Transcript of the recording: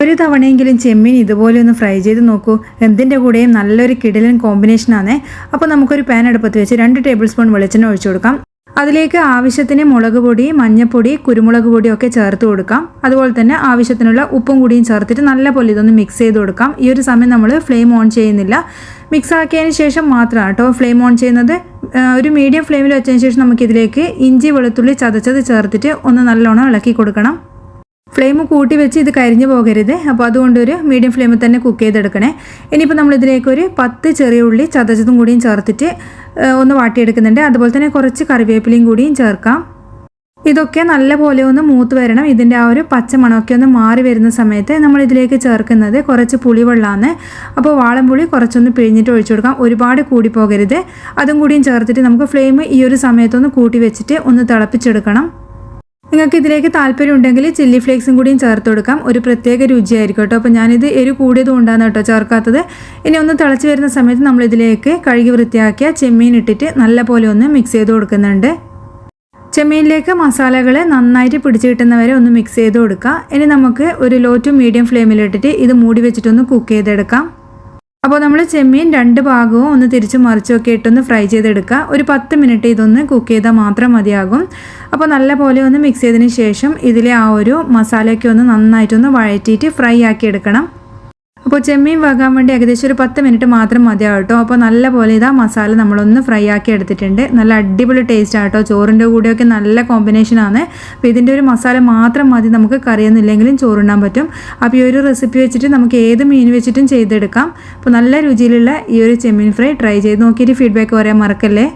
ഒരു തവണയെങ്കിലും ചെമ്മീൻ ഇതുപോലെ ഒന്ന് ഫ്രൈ ചെയ്ത് നോക്കൂ. എന്തിൻ്റെ കൂടെയും നല്ലൊരു കിടിലൻ കോമ്പിനേഷനാണ്. അപ്പോൾ നമുക്കൊരു പാൻ അടുപ്പത്ത് വെച്ച് 2 ടേബിൾ സ്പൂൺ വെളിച്ചെണ്ണ ഒഴിച്ചു കൊടുക്കാം. അതിലേക്ക് ആവശ്യത്തിന് മുളക് പൊടി, മഞ്ഞൾപ്പൊടി, കുരുമുളക് പൊടിയൊക്കെ ചേർത്ത് കൊടുക്കാം. അതുപോലെ തന്നെ ആവശ്യത്തിനുള്ള ഉപ്പും കൂടിയും ചേർത്തിട്ട് നല്ലപോലെ ഇതൊന്ന് മിക്സ് ചെയ്ത് കൊടുക്കാം. ഈ ഒരു സമയം നമ്മൾ ഫ്ലെയിം ഓൺ ചെയ്യുന്നില്ല. മിക്സ് ആക്കിയതിന് ശേഷം മാത്രമാണ് കേട്ടോ ഫ്ലെയിം ഓൺ ചെയ്യുന്നത്. ഒരു മീഡിയം ഫ്ലെയിമിൽ വെച്ചതിന് ശേഷം നമുക്കിതിലേക്ക് ഇഞ്ചി വെളുത്തുള്ളി ചതച്ചത് ചേർത്തിട്ട് ഒന്ന് നല്ലോണം ഇളക്കി കൊടുക്കണം. ഫ്ലെയിം കൂട്ടി വെച്ച് ഇത് കരിഞ്ഞു പോകരുത്. അപ്പോൾ അതുകൊണ്ട് ഒരു മീഡിയം ഫ്ലെയിമിൽ തന്നെ കുക്ക് ചെയ്തെടുക്കണേ. ഇനിയിപ്പോൾ നമ്മളിതിലേക്ക് ഒരു 10 ചെറിയ ഉള്ളി ചതച്ചതും കൂടിയും ചേർത്തിട്ട് ഒന്ന് വാട്ടിയെടുക്കുന്നുണ്ട്. അതുപോലെ തന്നെ കുറച്ച് കറിവേപ്പിലയും കൂടിയും ചേർക്കാം. ഇതൊക്കെ നല്ലപോലെ ഒന്ന് മൂത്ത് വരണം. ഇതിൻ്റെ ആ ഒരു പച്ചമണമൊക്കെ ഒന്ന് മാറി വരുന്ന സമയത്ത് നമ്മളിതിലേക്ക് ചേർക്കുന്നത് കുറച്ച് പുളിവെള്ളമാണ്. അപ്പോൾ വാളംപുളി കുറച്ചൊന്ന് പിഴിഞ്ഞിട്ട് ഒഴിച്ചു കൊടുക്കാം. ഒരുപാട് കൂടി പോകരുത്. അതും കൂടിയും ചേർത്തിട്ട് നമുക്ക് ഫ്ലെയിം ഈ ഒരു സമയത്തൊന്ന് കൂട്ടി വെച്ചിട്ട് ഒന്ന് തിളപ്പിച്ചെടുക്കണം. നിങ്ങൾക്ക് ഇതിലേക്ക് താല്പര്യം ഉണ്ടെങ്കിൽ ചില്ലി ഫ്ലേക്സും കൂടിയും ചേർത്ത് കൊടുക്കാം. ഒരു പ്രത്യേക രുചിയായിരിക്കും കേട്ടോ. അപ്പോൾ ഞാനിത് കൂടിയത് കൊണ്ടാണ് കേട്ടോ ചേർക്കാത്തത്. ഇനി ഒന്ന് തിളച്ച് വരുന്ന സമയത്ത് നമ്മളിതിലേക്ക് കഴുകി വൃത്തിയാക്കിയ ചെമ്മീൻ ഇട്ടിട്ട് നല്ലപോലെ ഒന്ന് മിക്സ് ചെയ്ത് കൊടുക്കുന്നുണ്ട്. ചെമ്മീനിലേക്ക് മസാലകൾ നന്നായിട്ട് പിടിച്ച് കിട്ടുന്നവരെ ഒന്ന് മിക്സ് ചെയ്ത് കൊടുക്കുക. ഇനി നമുക്ക് ഒരു ലോ ടു മീഡിയം ഫ്ലെയിമിലിട്ടിട്ട് ഇത് മൂടി വെച്ചിട്ടൊന്ന് കുക്ക് ചെയ്തെടുക്കാം. അപ്പോൾ നമ്മൾ ചെമ്മീൻ 2 ഭാഗവും ഒന്ന് തിരിച്ചും മറിച്ചൊക്കെ ഇട്ടൊന്ന് ഫ്രൈ ചെയ്തെടുക്കുക. ഒരു 10 മിനിറ്റ് ഇതൊന്ന് കുക്ക് ചെയ്താൽ മാത്രം മതിയാകും. അപ്പോൾ നല്ല പോലെ ഒന്ന് മിക്സ് ചെയ്തതിന് ശേഷം ഇതിലെ ആ ഒരു മസാലയൊക്കെ ഒന്ന് നന്നായിട്ടൊന്ന് വഴറ്റിയിട്ട് ഫ്രൈ ആക്കി എടുക്കണം. അപ്പോൾ ചെമ്മീൻ വേകാൻ വേണ്ടി ഏകദേശം ഒരു 10 മിനിറ്റ് മാത്രം മതിയാവും കേട്ടോ. അപ്പോൾ നല്ല പോലെ ഇതാ മസാല നമ്മളൊന്ന് ഫ്രൈ ആക്കി എടുത്തിട്ടുണ്ട്. നല്ല അടിപൊളി ടേസ്റ്റ് ആട്ടോ. ചോറിൻ്റെ കൂടെയൊക്കെ നല്ല കോമ്പിനേഷനാണ്. അപ്പോൾ ഇതിൻ്റെ ഒരു മസാല മാത്രം മതി നമുക്ക് കറിയൊന്നുമില്ലെങ്കിലും ചോറുണ്ണാൻ പറ്റും. അപ്പോൾ ഈ ഒരു റെസിപ്പി വെച്ചിട്ട് നമുക്ക് ഏത് മീൻ വെച്ചിട്ടും ചെയ്തെടുക്കാം. അപ്പോൾ നല്ല രുചിയിലുള്ള ഈ ഒരു ചെമ്മീൻ ഫ്രൈ ട്രൈ ചെയ്ത് നോക്കിയിട്ട് ഫീഡ്ബാക്ക് പറയാൻ മറക്കല്ലേ.